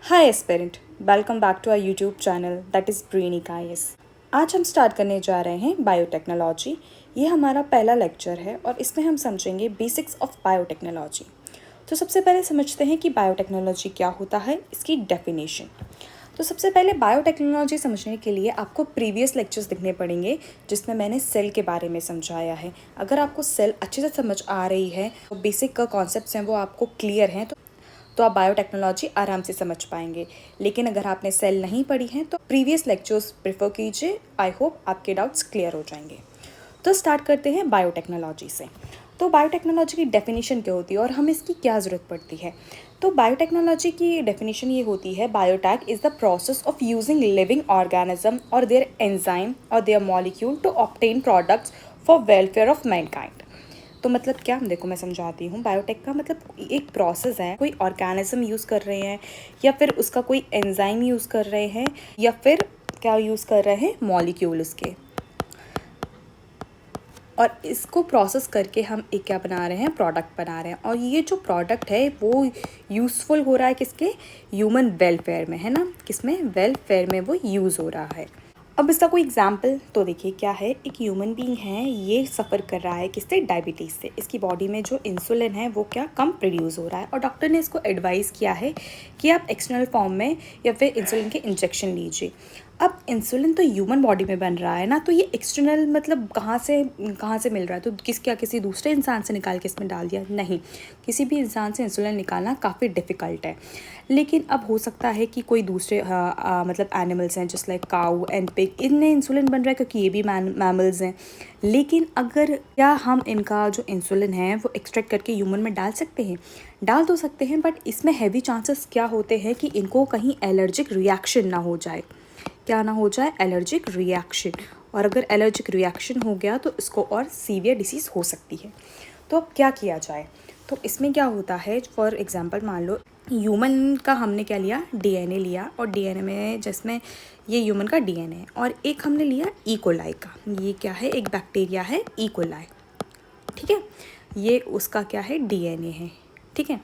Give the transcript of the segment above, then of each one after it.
Hi aspirant, welcome back to our YouTube channel that is Brainic IAS. आज हम start करने जा रहे हैं बायोटेक्नोलॉजी। ये हमारा पहला लेक्चर है और इसमें हम समझेंगे बेसिक्स ऑफ बायोटेक्नोलॉजी। तो सबसे पहले समझते हैं कि बायोटेक्नोलॉजी क्या होता है, इसकी डेफिनेशन। तो सबसे पहले बायोटेक्नोलॉजी समझने के लिए आपको प्रीवियस लेक्चर्स देखने पड़ेंगे जिसमें मैंने सेल के बारे में समझाया है। अगर आपको सेल अच्छे से समझ आ रही है, तो बेसिक कॉन्सेप्ट्स हैं वो आपको क्लियर हैं, तो आप बायोटेक्नोलॉजी आराम से समझ पाएंगे। लेकिन अगर आपने सेल नहीं पढ़ी है तो प्रीवियस लेक्चर्स प्रेफर कीजिए। आई होप आपके डाउट्स क्लियर हो जाएंगे। तो स्टार्ट करते हैं बायोटेक्नोलॉजी से। तो बायोटेक्नोलॉजी की डेफिनेशन क्या होती है और हमें इसकी क्या ज़रूरत पड़ती है। तो बायोटेक्नोलॉजी की डेफिनेशन ये होती है, biotech is the process of using living organism और देयर एंजाइम और their molecule to obtain products for welfare of mankind. तो मतलब क्या, देखो मैं समझाती हूँ। बायोटेक का मतलब एक प्रोसेस है, कोई ऑर्गेनिज्म यूज़ कर रहे हैं या फिर उसका कोई एंजाइम यूज़ कर रहे हैं या फिर क्या यूज़ कर रहे हैं, मॉलिक्यूल उसके, और इसको प्रोसेस करके हम एक क्या बना रहे हैं, प्रोडक्ट बना रहे हैं। और ये जो प्रोडक्ट है वो यूज़फुल हो रहा है किसके, ह्यूमन वेलफेयर में, है ना, किसमें, वेलफेयर में वो यूज़ हो रहा है। अब इसका कोई एग्जाम्पल तो देखिए क्या है। एक ह्यूमन बीइंग है, ये सफ़र कर रहा है किससे, डायबिटीज़ से। इसकी बॉडी में जो इंसुलिन है वो क्या कम प्रोड्यूस हो रहा है और डॉक्टर ने इसको एडवाइस किया है कि आप एक्सटर्नल फॉर्म में या फिर इंसुलिन के इंजेक्शन लीजिए। अब इंसुलिन तो ह्यूमन बॉडी में बन रहा है ना, तो ये एक्सटर्नल मतलब कहाँ से मिल रहा है, तो किसी दूसरे इंसान से निकाल के इसमें डाल दिया, नहीं। किसी भी इंसान से इंसुलिन निकालना काफ़ी डिफ़िकल्ट है। लेकिन अब हो सकता है कि कोई दूसरे मतलब एनिमल्स हैं just like cow and pig, इनमें इंसुलिन बन रहा है क्योंकि ये भी मैमल्स हैं। लेकिन अगर क्या हम इनका जो इंसुलिन है वो एक्सट्रैक्ट करके ह्यूमन में डाल सकते हैं, डाल तो सकते हैं, बट इसमें हैवी चांसेस क्या होते हैं कि इनको कहीं एलर्जिक रिएक्शन ना हो जाए। क्या ना हो जाए, एलर्जिक रिएक्शन। और अगर एलर्जिक रिएक्शन हो गया तो इसको और सीवियर डिसीज़ हो सकती है। तो अब क्या किया जाए, तो इसमें क्या होता है, फॉर एग्जांपल मान लो ह्यूमन का हमने क्या लिया, डीएनए लिया, और डीएनए में जिसमें ये ह्यूमन का डीएनए है, और एक हमने लिया इकोलाई का, ये क्या है, एक बैक्टीरिया है इकोलाई, ठीक है, ये उसका क्या है, डीएनए है, ठीक है।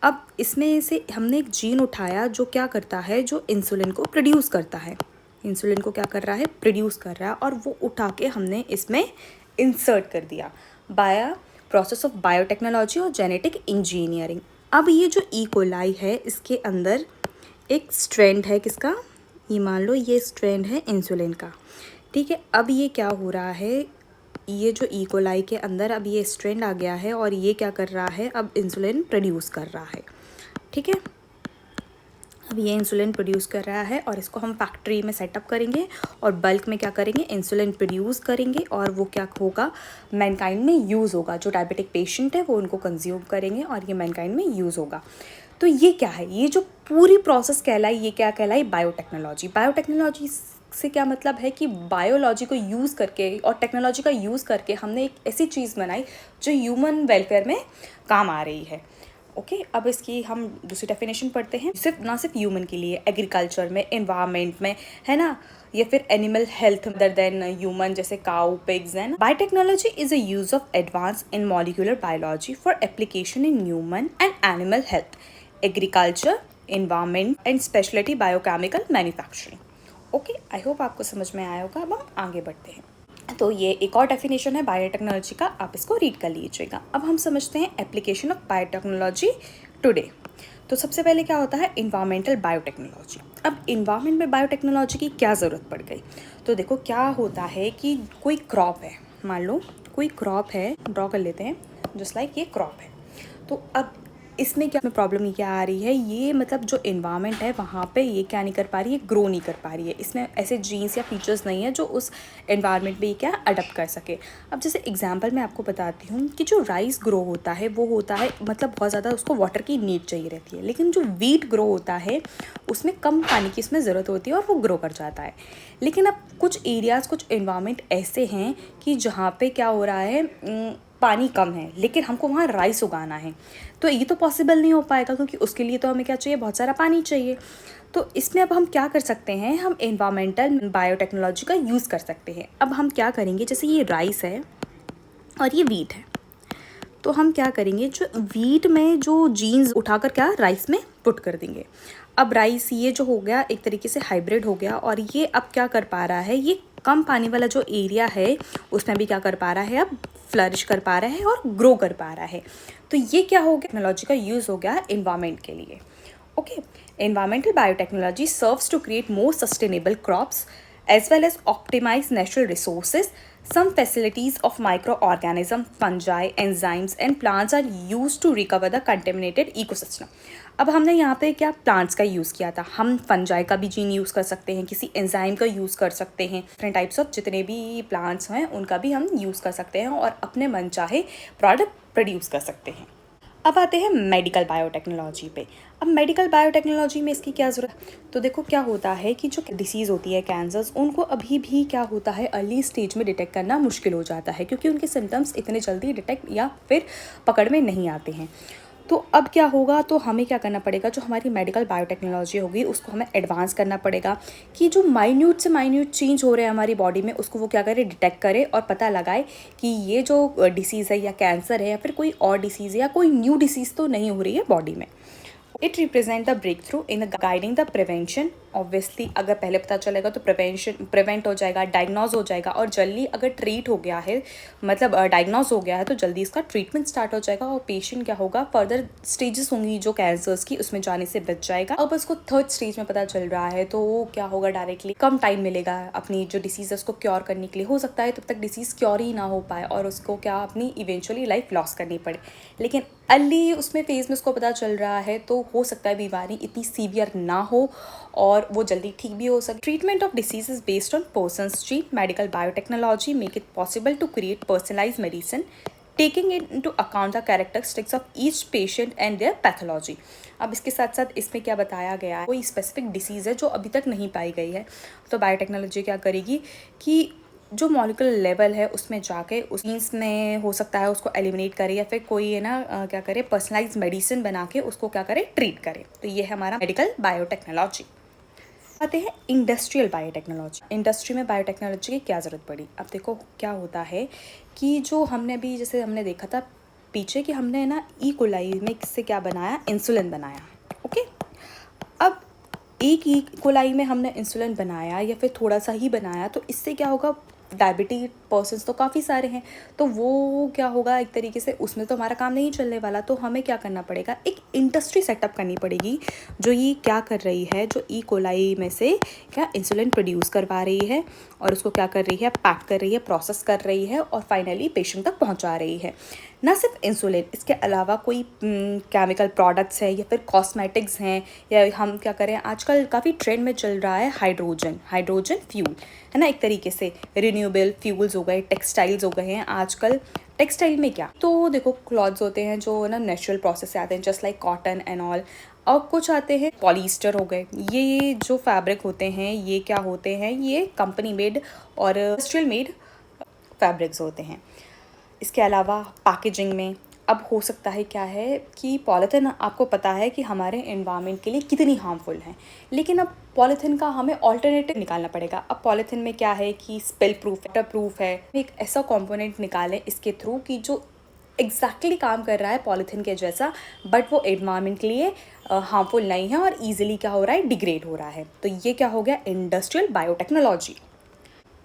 अब इसमें से हमने एक जीन उठाया जो क्या करता है, जो इंसुलिन को प्रोड्यूस करता है, इंसुलिन को क्या कर रहा है, प्रोड्यूस कर रहा है, और वो उठा के हमने इसमें इंसर्ट कर दिया बाय प्रोसेस ऑफ बायोटेक्नोलॉजी और जेनेटिक इंजीनियरिंग। अब ये जो इकोलाई है, इसके अंदर एक स्ट्रैंड है किसका, ये मान लो ये स्ट्रैंड है इंसुलिन का, ठीक है। अब ये क्या हो रहा है, ये जो इकोलाई के अंदर अब ये स्ट्रैंड आ गया है और ये क्या कर रहा है, अब इंसुलिन प्रोड्यूस कर रहा है, ठीक है। अब ये इंसुलिन प्रोड्यूस कर रहा है और इसको हम फैक्ट्री में सेटअप करेंगे और बल्क में क्या करेंगे, इंसुलिन प्रोड्यूस करेंगे, और वो क्या होगा, मैनकाइंड में यूज़ होगा। जो डायबिटिक पेशेंट है वो उनको कंज्यूम करेंगे और ये मैनकाइंड में यूज़ होगा। तो ये क्या है, ये जो पूरी प्रोसेस कहलाई, ये क्या कहलाई, बायोटेक्नोलॉजी। बायोटेक्नोलॉजी से क्या मतलब है कि बायोलॉजी को यूज़ करके और टेक्नोलॉजी का यूज़ करके हमने एक ऐसी चीज़ बनाई जो ह्यूमन वेलफेयर में काम आ रही है। ओके, अब इसकी हम दूसरी डेफिनेशन पढ़ते हैं। ना सिर्फ ह्यूमन के लिए, एग्रीकल्चर में, एनवायरनमेंट में, है ना, या फिर animal health other than human, जैसे cow, pigs and. Biotechnology is a use of advance in molecular biology for application in human and animal health, agriculture, environment and speciality biochemical manufacturing. Okay, I hope आपको समझ में आया होगा। अब हम आगे बढ़ते हैं। तो ये एक और डेफिनेशन है बायोटेक्नोलॉजी का, आप इसको रीड कर लीजिएगा। अब हम समझते हैं एप्लीकेशन ऑफ बायोटेक्नोलॉजी टुडे। तो सबसे पहले क्या होता है, इन्वायरमेंटल बायोटेक्नोलॉजी। अब इन्वायरमेंट में बायोटेक्नोलॉजी की क्या ज़रूरत पड़ गई, तो देखो क्या होता है कि कोई क्रॉप है, मान लो कोई क्रॉप है, ड्रॉ कर लेते हैं, जस्ट लाइक ये क्रॉप है। तो अब इसमें क्या प्रॉब्लम ये क्या आ रही है, ये मतलब जो इन्वायरमेंट है वहाँ पे ये क्या नहीं कर पा रही है, ग्रो नहीं कर पा रही है। इसमें ऐसे जीन्स या फीचर्स नहीं है जो उस इन्वायरमेंट में ये क्या अडप्ट कर सके। अब जैसे एग्जांपल मैं आपको बताती हूँ कि जो राइस ग्रो होता है वो होता है मतलब बहुत ज़्यादा उसको वाटर की नीड चाहिए रहती है, लेकिन जो वीट ग्रो होता है उसमें कम पानी की इसमें ज़रूरत होती है और वो ग्रो कर जाता है। लेकिन अब कुछ एरियाज़, कुछ इन्वायरमेंट ऐसे हैं कि जहाँ पे क्या हो रहा है, पानी कम है लेकिन हमको वहाँ राइस उगाना है, तो ये तो पॉसिबल नहीं हो पाएगा क्योंकि उसके लिए तो हमें क्या चाहिए, बहुत सारा पानी चाहिए। तो इसमें अब हम क्या कर सकते हैं, हम एनवायरमेंटल बायोटेक्नोलॉजी का यूज़ कर सकते हैं। अब हम क्या करेंगे, जैसे ये राइस है और ये वीट है, तो हम क्या करेंगे, जो वीट में जो जीन्स उठाकर क्या राइस में पुट कर देंगे। अब राइस ये जो हो गया एक तरीके से हाइब्रिड हो गया, और ये अब क्या कर पा रहा है, ये कम पानी वाला जो एरिया है उसमें भी क्या कर पा रहा है, अब फ्लरिश कर पा रहा है और ग्रो कर पा रहा है। तो ये क्या हो गया, टेक्नोलॉजी का यूज़ हो गया एनवायरनमेंट के लिए। Okay, environmental biotechnology serves to create more sustainable crops as well as optimize natural resources. Some facilities of microorganisms, fungi, enzymes and plants are used to recover the contaminated ecosystem. अब हमने यहाँ पे क्या plants का use किया था, हम fungi का भी जीन यूज़ कर सकते हैं, किसी एंजाइम का यूज़ कर सकते हैं, डिफरेंट टाइप्स ऑफ जितने भी प्लांट्स हैं उनका भी हम यूज़ कर सकते हैं और अपने मन चाहे प्रोडक्ट प्रोड्यूस कर सकते हैं। अब आते हैं मेडिकल बायोटेक्नोलॉजी पे। अब मेडिकल बायोटेक्नोलॉजी में इसकी क्या ज़रूरत है, तो देखो क्या होता है कि जो डिसीज़ होती है कैंसर्स, उनको अभी भी क्या होता है अर्ली स्टेज में डिटेक्ट करना मुश्किल हो जाता है, क्योंकि उनके सिम्टम्स इतने जल्दी डिटेक्ट या फिर पकड़ में नहीं आते हैं। तो अब क्या होगा, तो हमें क्या करना पड़ेगा, जो हमारी मेडिकल बायोटेक्नोलॉजी होगी उसको हमें एडवांस करना पड़ेगा कि जो माइन्यूट से माइन्यूट चेंज हो रहे हैं हमारी बॉडी में उसको वो क्या करे, डिटेक्ट करे और पता लगाए कि ये जो डिसीज़ है या कैंसर है या फिर कोई और डिसीज़ है या कोई न्यू डिसीज़ तो नहीं हो रही है बॉडी में। It represent the breakthrough in guiding the prevention. Obviously अगर पहले पता चलेगा तो प्रिवेंट हो जाएगा, डायग्नोज हो जाएगा, और जल्दी अगर ट्रीट हो गया है, मतलब डायग्नोज हो गया है, तो जल्दी इसका ट्रीटमेंट स्टार्ट हो जाएगा और पेशेंट क्या होगा, फर्दर स्टेजेस होंगी जो कैंसर्स की उसमें जाने से बच जाएगा। अब उसको थर्ड स्टेज में पता चल रहा है तो वो क्या होगा, डायरेक्टली कम टाइम मिलेगा अपनी जो डिसीज़ है उसको क्योर करने के लिए। हो सकता है तब तक डिसीज़ क्योर ही ना हो पाए और उसको क्या अपनी इवेंचुअली लाइफ लॉस करनी पड़े, लेकिन अर्ली उसमें फेज में उसको पता चल रहा है तो हो सकता है बीमारी इतनी सीवियर ना हो और वो जल्दी ठीक भी हो सके। Treatment of disease is based on person's gene. Medical biotechnology make it possible to create personalise medicine taking into account the characteristics of each patient and their pathology. अब इसके साथ साथ इसमें क्या बताया गया है, कोई स्पेसिफिक डिसीज़ है जो अभी तक नहीं पाई गई है, तो बायोटेक्नोलॉजी क्या करेगी कि जो मॉलिक्यूलर लेवल है उसमें जाके उस जीन्स में हो सकता है उसको एलिमिनेट करे या फिर कोई है ना क्या करे, पर्सनलाइज मेडिसिन बना के उसको क्या करे, ट्रीट करे। तो ये है हमारा मेडिकल बायोटेक्नोलॉजी। आते हैं इंडस्ट्रियल बायोटेक्नोलॉजी। इंडस्ट्री में बायोटेक्नोलॉजी की क्या ज़रूरत पड़ी। अब देखो क्या होता है कि जो हमने अभी जैसे हमने देखा था पीछे कि हमने ना ई कोलाई में किससे क्या बनाया, इंसुलिन बनाया। ओके, अब एक ई कोलाई में हमने इंसुलिन बनाया या फिर थोड़ा सा ही बनाया, तो इससे क्या होगा, डायबिटीज पर्सन्स तो काफ़ी सारे हैं, तो वो क्या होगा एक तरीके से उसमें तो हमारा काम नहीं चलने वाला। तो हमें क्या करना पड़ेगा, एक इंडस्ट्री सेटअप करनी पड़ेगी जो ये क्या कर रही है, जो ई कोलाई में से क्या इंसुलिन प्रोड्यूस करवा रही है और उसको क्या कर रही है, पैक कर रही है, प्रोसेस कर रही है और फाइनली पेशेंट तक पहुंचा रही है। ना सिर्फ इंसुलिन, इसके अलावा कोई केमिकल प्रोडक्ट्स हैं या फिर कॉस्मेटिक्स हैं, या हम क्या करें, आजकल काफ़ी ट्रेंड में चल रहा है हाइड्रोजन फ्यूल, है ना, एक तरीके से रिन्यूएबल फ्यूल्स हो गए, टेक्सटाइल्स हो गए हैं आजकल। टेक्सटाइल में क्या, तो देखो क्लॉथ्स होते हैं जो ना नेचुरल प्रोसेस से आते हैं, just like cotton and all, और कुछ आते हैं पॉलिएस्टर हो गए। ये जो फैब्रिक होते हैं ये क्या होते हैं, ये कंपनी मेड और इंडस्ट्रियल मेड फैब्रिक्स होते हैं। इसके अलावा पैकेजिंग में अब हो सकता है क्या है कि पॉलीथिन, आपको पता है कि हमारे एनवायरनमेंट के लिए कितनी हार्मफुल है, लेकिन अब पॉलीथिन का हमें ऑल्टरनेटिव निकालना पड़ेगा। अब पॉलीथिन में क्या है कि स्पिल प्रूफ, वाटर प्रूफ है, एक ऐसा कंपोनेंट निकालें इसके थ्रू कि जो एग्जैक्टली काम कर रहा है पॉलीथिन के जैसा, बट वो एनवायरनमेंट के लिए हार्मफुल नहीं है और ईजिली क्या हो रहा है, डिग्रेड हो रहा है। तो ये क्या हो गया, इंडस्ट्रियल बायोटेक्नोलॉजी।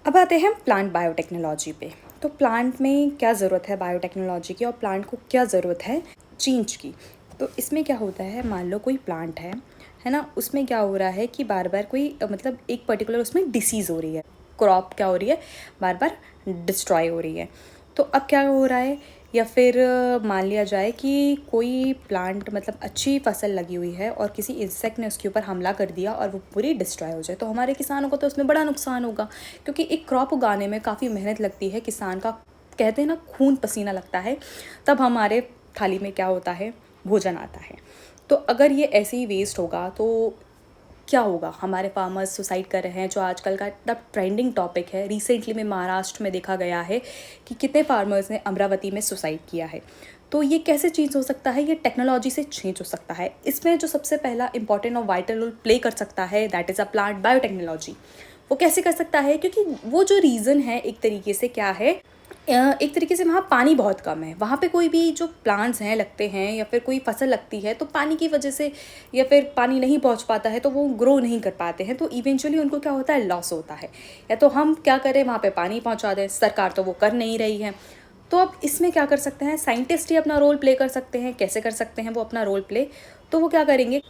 अब आते हैं प्लांट बायोटेक्नोलॉजी पे। तो प्लांट में क्या ज़रूरत है बायोटेक्नोलॉजी की और प्लांट को क्या ज़रूरत है चेंज की। तो इसमें क्या होता है, मान लो कोई प्लांट है ना, उसमें क्या हो रहा है कि बार बार कोई मतलब एक पर्टिकुलर उसमें डिसीज़ हो रही है, क्रॉप क्या हो रही है, बार बार डिस्ट्रॉय हो रही है। तो अब क्या हो रहा है, या फिर मान लिया जाए कि कोई प्लांट मतलब अच्छी फसल लगी हुई है और किसी इंसेक्ट ने उसके ऊपर हमला कर दिया और वो पूरी डिस्ट्रॉय हो जाए, तो हमारे किसानों को तो उसमें बड़ा नुकसान होगा, क्योंकि एक क्रॉप उगाने में काफ़ी मेहनत लगती है, किसान का कहते हैं ना खून पसीना लगता है, तब हमारे थाली में क्या होता है, भोजन आता है। तो अगर ये ऐसे ही वेस्ट होगा तो क्या होगा, हमारे फार्मर्स सुसाइड कर रहे हैं, जो आजकल का इतना ट्रेंडिंग टॉपिक है। रिसेंटली में महाराष्ट्र में देखा गया है कि कितने फार्मर्स ने अमरावती में सुसाइड किया है। तो ये कैसे चेंज हो सकता है, ये टेक्नोलॉजी से चेंज हो सकता है। इसमें जो सबसे पहला इंपॉर्टेंट और वाइटल रोल प्ले कर सकता है, that is a plant biotechnology. वो कैसे कर सकता है, क्योंकि वो जो रीज़न है एक तरीके से क्या है, एक तरीके से वहाँ पानी बहुत कम है, वहाँ पे कोई भी जो प्लांट्स हैं लगते हैं या फिर कोई फसल लगती है तो पानी की वजह से या फिर पानी नहीं पहुँच पाता है तो वो ग्रो नहीं कर पाते हैं, तो इवेंचुअली उनको क्या होता है, लॉस होता है। या तो हम क्या करें, वहाँ पे पानी पहुँचा दें, सरकार तो वो कर नहीं रही है। तो अब इसमें क्या कर सकते हैं, साइंटिस्ट ही अपना रोल प्ले कर सकते हैं। कैसे कर सकते हैं वो अपना रोल प्ले, तो वो क्या करेंगे,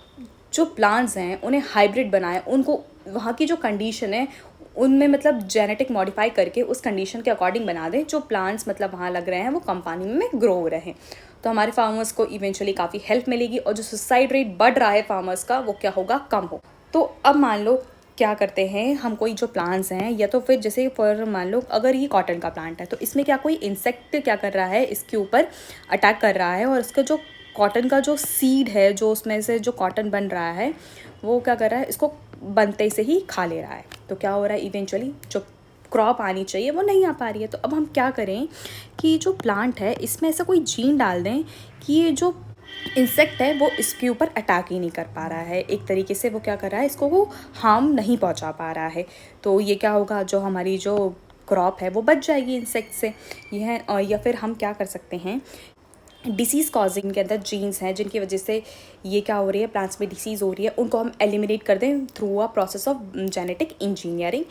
जो प्लांट्स हैं उन्हें हाइब्रिड बनाएं, उनको वहाँ की जो कंडीशन है उनमें मतलब जेनेटिक मॉडिफाई करके उस कंडीशन के अकॉर्डिंग बना दें, जो प्लांट्स मतलब वहाँ लग रहे हैं वो कम पानी में ग्रो हो रहे हैं। तो हमारे फार्मर्स को इवेंचुअली काफ़ी हेल्प मिलेगी और जो सुसाइड रेट बढ़ रहा है फार्मर्स का वो क्या होगा, कम हो। तो अब मान लो क्या करते हैं हम, कोई जो प्लांट्स हैं या तो फिर जैसे फॉर मान लो अगर ये कॉटन का प्लांट है तो इसमें क्या कोई इंसेक्ट क्या कर रहा है, इसके ऊपर अटैक कर रहा है और इसका जो कॉटन का जो सीड है, जो उसमें से जो कॉटन बन रहा है वो क्या कर रहा है, इसको बनते से ही खा ले रहा है। तो क्या हो रहा है, इवेंचुअली जो क्रॉप आनी चाहिए वो नहीं आ पा रही है। तो अब हम क्या करें कि जो प्लांट है इसमें ऐसा कोई जीन डाल दें कि ये जो इंसेक्ट है वो इसके ऊपर अटैक ही नहीं कर पा रहा है, एक तरीके से वो क्या कर रहा है, इसको वो हार्म नहीं पहुंचा पा रहा है। तो ये क्या होगा, जो हमारी जो क्रॉप है वो बच जाएगी इंसेक्ट से। यह या फिर हम क्या कर सकते हैं, डिसीज़ कॉजिंग के अंदर जीन्स हैं जिनकी वजह से ये क्या हो रही है, प्लांट्स में डिसीज़ हो रही है, उनको हम एलिमिनेट कर दें through a process of genetic engineering.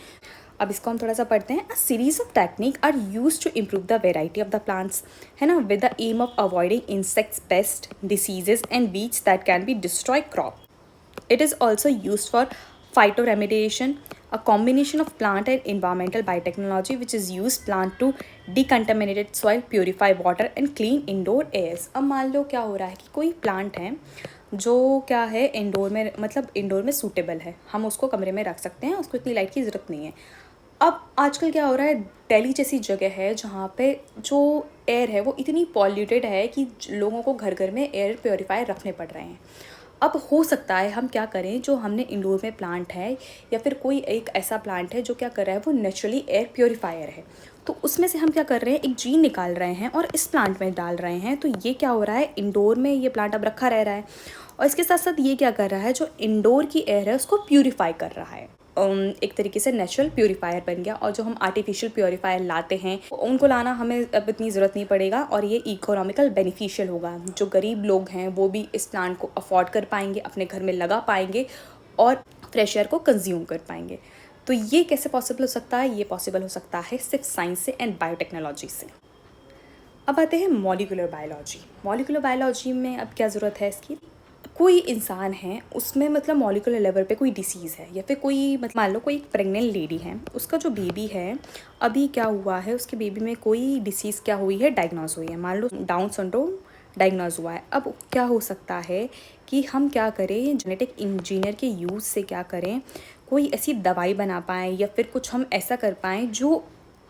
अब इसको हम थोड़ा सा पढ़ते हैं। A series of technique are use to improve the variety of the plants, है ना, with the aim of avoiding insects, pest, diseases and weeds that can be destroy crop. It is also used for phytoremediation, a combination of plant and environmental biotechnology which is used plant to decontaminate soil, purify water and clean indoor airs। अब मान लो क्या हो रहा है कि कोई plant है जो क्या है इंडोर में, मतलब इंडोर में सूटेबल है, हम उसको कमरे में रख सकते हैं, उसको इतनी लाइट की ज़रूरत नहीं है। अब आजकल क्या हो रहा है, दिल्ली जैसी जगह है जहाँ पे जो एयर है वो इतनी पॉल्यूटेड है कि लोगों को घर घर में एयर प्योरीफायर रखने पड़ रहे हैं। अब हो सकता है हम क्या करें, जो हमने इंडोर में प्लांट है या फिर कोई एक ऐसा प्लांट है जो क्या कर रहा है, वो नेचुरली एयर प्योरीफायर है, तो उसमें से हम क्या कर रहे हैं, एक जीन निकाल रहे हैं और इस प्लांट में डाल रहे हैं। तो ये क्या हो रहा है, इंडोर में ये प्लांट अब रखा रह रहा है और इसके साथ साथ ये क्या कर रहा है, जो इंडोर की एयर है उसको प्यूरीफाई कर रहा है। एक तरीके से नेचुरल प्योरीफायर बन गया। और जो हम आर्टिफिशियल प्योरीफायर लाते हैं उनको लाना हमें अब इतनी ज़रूरत नहीं पड़ेगा और ये इकोनॉमिकल बेनिफिशियल होगा। जो गरीब लोग हैं वो भी इस प्लांट को अफोर्ड कर पाएंगे, अपने घर में लगा पाएंगे और फ्रेश एयर को कंज्यूम कर पाएंगे। तो ये कैसे पॉसिबल हो सकता है, ये पॉसिबल हो सकता है सिर्फ साइंस से एंड बायोटेक्नोलॉजी से। अब आते हैं मॉलिक्यूलर बायोलॉजी। मॉलिक्यूलर बायोलॉजी में अब क्या ज़रूरत है इसकी, कोई इंसान है उसमें मतलब मॉलिक्यूलर लेवल पे कोई डिसीज़ है या फिर कोई मतलब मान लो कोई एक प्रेग्नेंट लेडी है, उसका जो बेबी है अभी क्या हुआ है, उसके बेबी में कोई डिसीज़ क्या हुई है, डायग्नोज हुई है, मान लो डाउन सिंड्रोम डायग्नोज हुआ है। अब क्या हो सकता है कि हम क्या करें, जेनेटिक इंजीनियर के यूज़ से क्या करें, कोई ऐसी दवाई बना पाएँ या फिर कुछ हम ऐसा कर पाएँ जो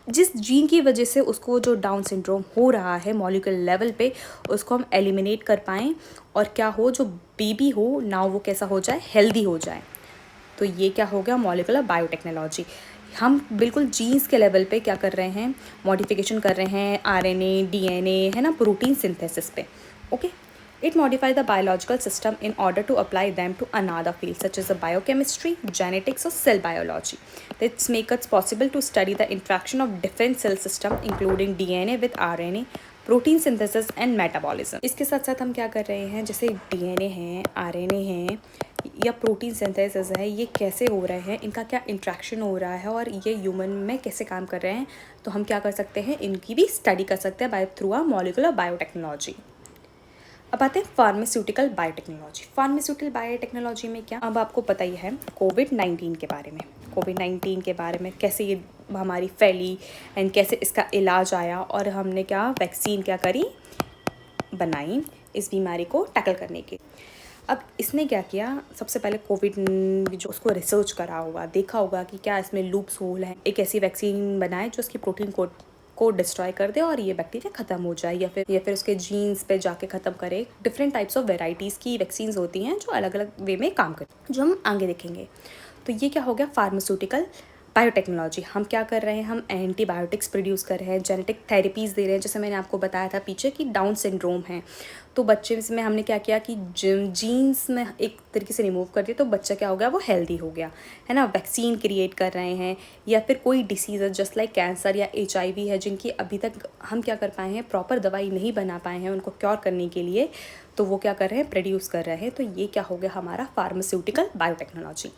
जिस जीन की वजह से उसको जो डाउन सिंड्रोम हो रहा है मॉलिक्यूलर लेवल पे, उसको हम एलिमिनेट कर पाएँ और क्या हो, जो बेबी हो ना वो कैसा हो जाए, हेल्दी हो जाए। तो ये क्या हो गया, मॉलिक्यूलर बायोटेक्नोलॉजी। हम बिल्कुल जीन्स के लेवल पे क्या कर रहे हैं, मॉडिफिकेशन कर रहे हैं, आरएनए, डीएनए, है ना, प्रोटीन सिंथेसिस पे। Okay, it modify the biological system in order to apply them to another field such as the biochemistry, genetics or cell biology. This makes it possible to study the interaction of different cell system including DNA with RNA, protein synthesis and metabolism. इसके साथ साथ हम क्या कर रहे हैं, जैसे DNA हैं, आरएनए हैं या प्रोटीन सिंथेसिस है, ये कैसे हो रहे हैं, इनका क्या इंट्रैक्शन हो रहा है और ये ह्यूमन में कैसे काम कर रहे हैं, तो हम क्या कर सकते हैं, इनकी भी स्टडी कर सकते हैं थ्रू आ मॉलिक्यूलर बायोटेक्नोलॉजी। अब आते हैं फार्मास्यूटिकल बायोटेक्नोलॉजी। फार्मास्यूटिकल बायोटेक्नोलॉजी में क्या, अब आपको पता ही है कोविड-19 के बारे में, कोविड-19 के बारे में कैसे ये महामारी फैली एंड कैसे इसका इलाज आया और हमने क्या वैक्सीन क्या करी, बनाई इस बीमारी को टैकल करने की। अब इसने क्या किया, सबसे पहले कोविड जो उसको रिसर्च करा होगा, देखा होगा कि क्या इसमें लूप्स होल है, एक ऐसी वैक्सीन बनाए जो उसकी प्रोटीन को डिस्ट्रॉय कर दे और ये बैक्टीरिया ख़त्म हो जाए या फिर उसके जीन्स पे जाके ख़त्म करे। डिफरेंट टाइप्स ऑफ वेराइटीज़ की वैक्सीन्स होती हैं जो अलग अलग वे में काम करती हैं, जो हम आगे देखेंगे। तो ये क्या हो गया, फार्मास्यूटिकल बायोटेक्नोलॉजी, हम क्या कर रहे हैं, हम एंटीबायोटिक्स प्रोड्यूस कर रहे हैं, जेनेटिक थेरेपीज़ दे रहे हैं। जैसे मैंने आपको बताया था पीछे कि डाउन सिंड्रोम है, तो बच्चे में हमने क्या किया कि जीन्स में एक तरीके से रिमूव कर दिया, तो बच्चा क्या हो गया, वो हेल्दी हो गया, है ना। वैक्सीन क्रिएट कर रहे हैं, या फिर कोई डिसीज़ जस्ट लाइक कैंसर या HIV है, जिनकी अभी तक हम क्या कर पाए हैं, प्रॉपर दवाई नहीं बना पाए हैं उनको क्योर करने के लिए, तो वो क्या कर रहे हैं, प्रोड्यूस कर रहे हैं। तो ये क्या हो गया हमारा pharmaceutical biotechnology.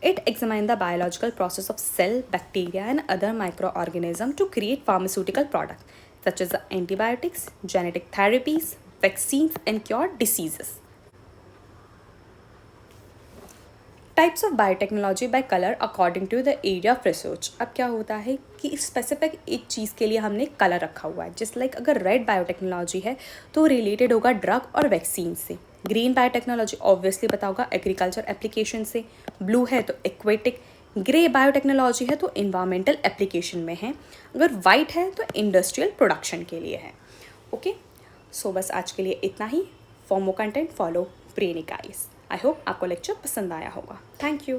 It examines the biological process of cell, bacteria, and other microorganisms to create pharmaceutical products such as antibiotics, genetic therapies, vaccines, and cure diseases. Types of biotechnology by colour according to the area of research. अब क्या होता है कि specific एक चीज़ के लिए हमने colour रखा हुआ है। जस्ट लाइक अगर रेड बायोटेक्नोलॉजी है तो रिलेटेड होगा ड्रग और वैक्सीन से। ग्रीन बायोटेक्नोलॉजी ऑब्वियसली पता होगा एग्रीकल्चर एप्लीकेशन से। ब्लू है तो एक्वेटिक। ग्रे बायोटेक्नोलॉजी है तो इन्वायरमेंटल एप्लीकेशन में है। अगर वाइट है तो इंडस्ट्रियल प्रोडक्शन के लिए है। ओके, सो बस आज के लिए इतना ही। For more content follow Brainic. I hope आपको लेक्चर पसंद आया होगा। Thank you.